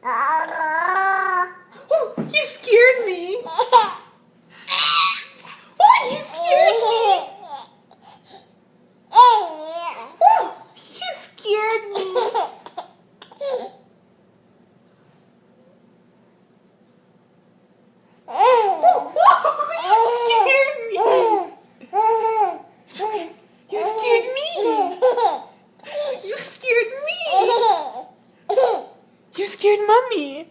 Oh, you scared me. Oh, you scared me. Oh, you scared me. You scared me. You scared me. You scared Mommy.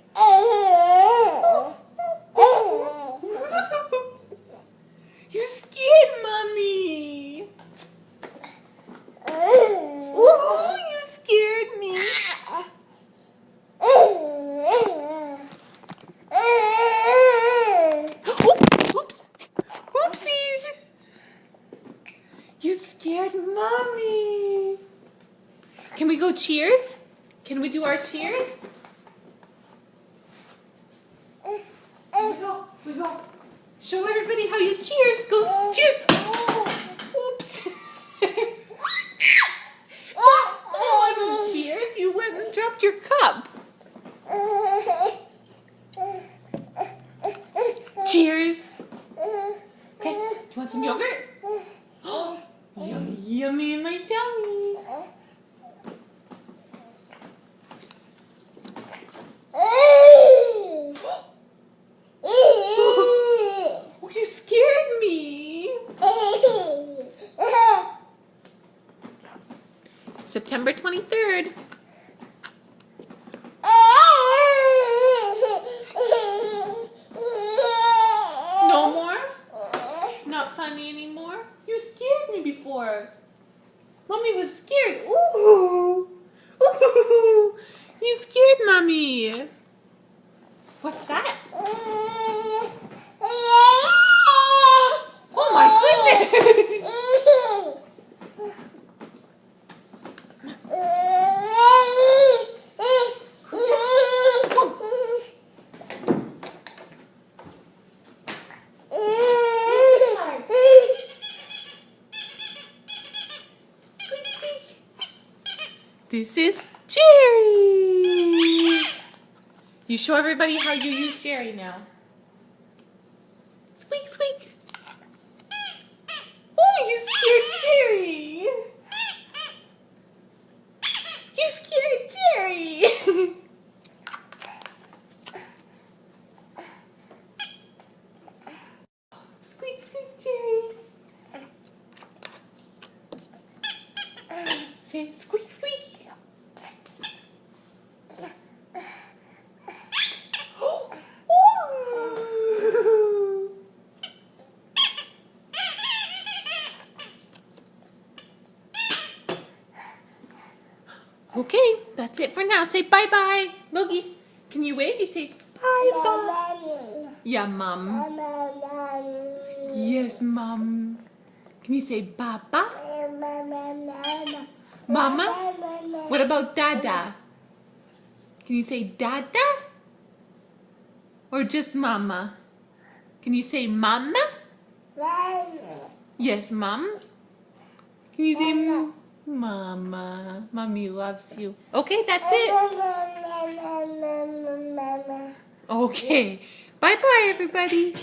You scared Mommy. Oh, you scared me. Oops. Oopsies. You scared Mommy. Can we go cheers? Can we do our cheers? We go. Show everybody how you cheers. Go cheers. Oh, oops. That wasn't cheers. You went and dropped your cup. Cheers. Okay, you want some yogurt? Oh, yummy, yummy in my tummy. Oh, you scared me. September 23rd. No more? Not funny anymore? You scared me before. Mommy was scared. Ooh. Ooh. You scared Mommy. What's that? Oh my goodness. This is Jerry. You show everybody how you use Jerry now. Squeak, squeak. Oh, you scared Jerry. You scared Jerry. Squeak, squeak, Jerry. Say squeak, squeak. Okay, that's it for now. Say bye-bye. Logie, can you wave? You say bye-bye. Yeah, Mom. Yes, Mom. Can you say Baba? Mama? What about Dada? Can you say Dada? Or just Mama? Can you say Mama? Yes, Mom. Can you say Mama? Mommy loves you. Okay, that's it. Okay. Bye-bye, everybody.